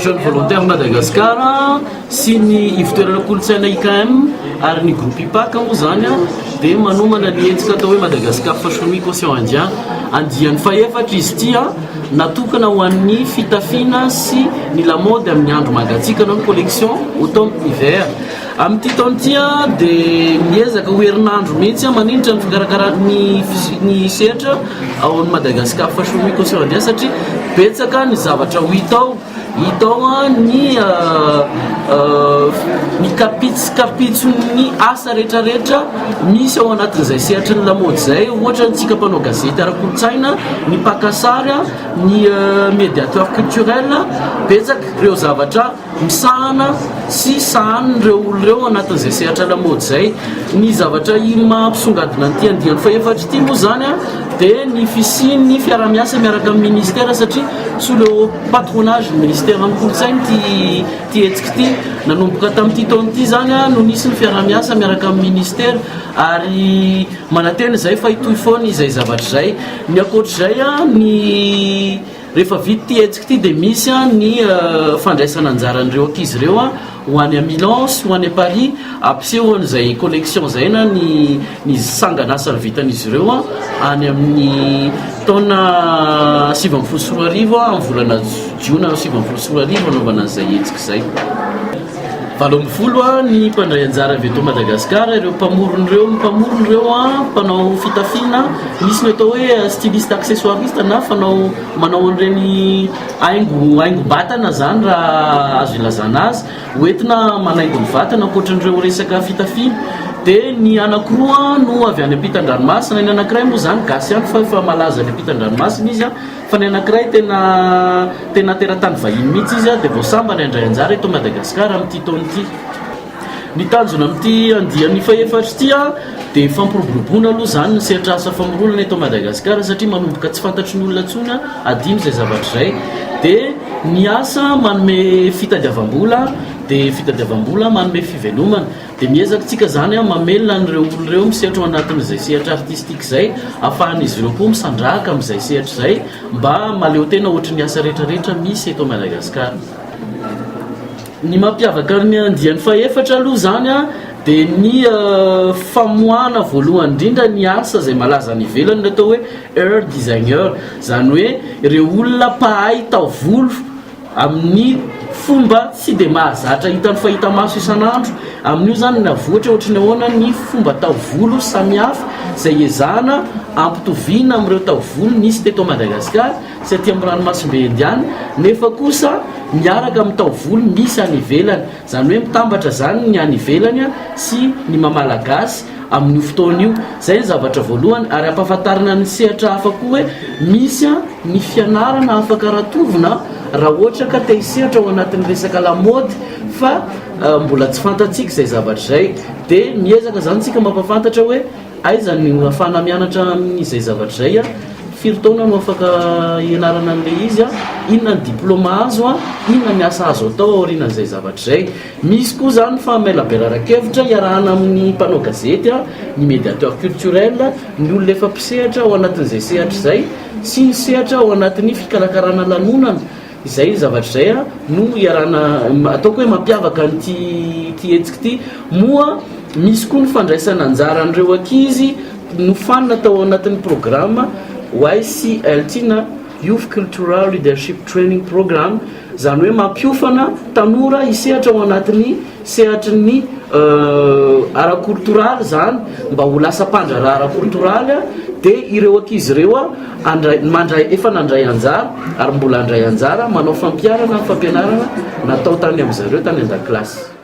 Jeune volontaire Madagascar sy ny ivotoerana kolontsaina IKM ary ny groupe IPAC moa zany dia manomana ny hetsika atao hoe Madagascar Fashion Week Océan Indien andiany faefatra izy ity natokana ho an'ny fitafiana sy ny lamaody amin'ny andro mangatsiaka na ny collection automne hiver amin'ity taona ity dia miezaka ho herinandro mihitsy manindra ny fikarakarany ny sehatra ao amin'ny Madagascar Fashion Week Océan Indien satria betsaka ny zavatra ho hitao ny kapitsony asa rehetrarehetra misy ao anatin'izay sehatra ny lamaody zay ohatra ntsika mpanao gazety ara-kolontsaina ny pakasary ny médiateur culturel betsaka reo zavatra misahana sy sahany reo olo reo anatin'izay sehatra lamaody zay ny zavatra mampisongadina nyty andiany faefatra ity moa zany dia ny fisiny fiara-miasa miaraka amin'ny ministère satria sous le patronage du ministère amin'ny kolontsaina ty hetsika ity nanomboka tamin'ity taona ity zany no nisy ny fiara-miasa miaraka amin'ny ministère ary manantena zay fa hitoy foana izay zavatra zay ny akoatr'izay ny rehefa vita ty hetsika ity dia misy ny fandraisana anjaran'ireo ankizy ireo ho any a Milan sy ho any a Paris ampiseho an'izay collection zay na ny sangan'asa vitan'izy ireo any amin'ny taona 74 amin'ny volana jiona 74 anaovana an'izay hetsika zay 70 ny mpandray anjara avy eto Madagascar ireo mpamoron'ireo mpanao fitafiana misy ny atao hoe styliste accessoiriste na manao an'ireny aingo batana zany raha azo ilazana azy hoentina manaingo ny vatana ankoatran'ireo resaka fitafiana dia ny anankiroa no avy any ampitan-dranomasina ny anankiray moa zany gasy any fa malaza ny ampitan-dranomasina izy fa ny anankiray tena teratany vahiny mihitsy izy dia voasamba ny andray anjara eto Madagascar amin'ity taona ity ny tanjona amin'ity andiany faefatra ity dia fampiroboroboana aloha zany ny sehatra asa famoronana eto Madagascar satria manomboka tsy fantatry ny olona tsony adino izay zavatra zay dia ny asa manome fitadiavam-bola dia fitadiavam-bola manome fivelomana dia miezaka tsika zany mamelona n'ireo olo ireo misehatra ao anatin'izay sehatra artistika zay ahafahan'izy ireo koa misandraka amin'izay sehatra zay mba maleo tena ohatry ny asa rehetrarehetra misy eto Madagascar ny mampiavaka ny andiany faefatra aloha zany dia ny famoahana voalohany indrindra ny asa zay malaza ny ivelany ny atao hoe hair designer zany hoe ireo olona mpahay taovolo amin'ny fomba tsy dia mahazatra hitany fahita maso isan'andro amin'io zany navoatra ohatrany ahoana ny fomba taovolo samihafa zay ezahana ampitoviana amin'ireo taovolo nisy teto Madagascar sy aty amin'ny ranomasimbe indiany nefa kosa miaraka amin'ny taovolo misy any ivelany zany hoe mitambatra zany ny any ivelany sy ny mamalagasy amin'io fotoana io zay ny zavatra voalohany ary ampahafantarana ny sehatra hafa koa hoe misy ny fianarana afaka ratovina raha ohatra ka te hisehatra ao anatin'ny resaka lamaody fa mbola tsy fantatsika izay zavatra zay dia miezaka zany tsika mampafantatra hoe aiza ny afana mianatra amin'izay zavatra zay firy taona no afaka ianarana an'ilay izy inona ny diplôma azo inona ny asa azo atao aorianan'izay zavatra zay misy koa zany fa mailaberara-kevitra iarahana amin'ny mpanao gazety ny médiateur culturel ny olona efa mpisehatra ao anatin'izay sehatra zay sy ny sehatra ao anatin'ny fikarakarana lanonana izay zavatra zay no iarahana ataoko hoe mampiavaka nyty hetsika ity moa misy koa ny fandraisana anjara an'ireo ankizy no fanina tao anatin'ny programme YCLT na Youth Cultural Leadership Training Program zany hoe mampiofana tanora hisehatra ao anatin'ny sehatry ny ara-kultoraly zany mba ho lasa mpandraraha ara-kultoraly dia ireo ankizy ireo efa nandray anjara ary mbola andray anjara manao fampiarana fampianarana natao tany amin'izareo tany an-dakilasy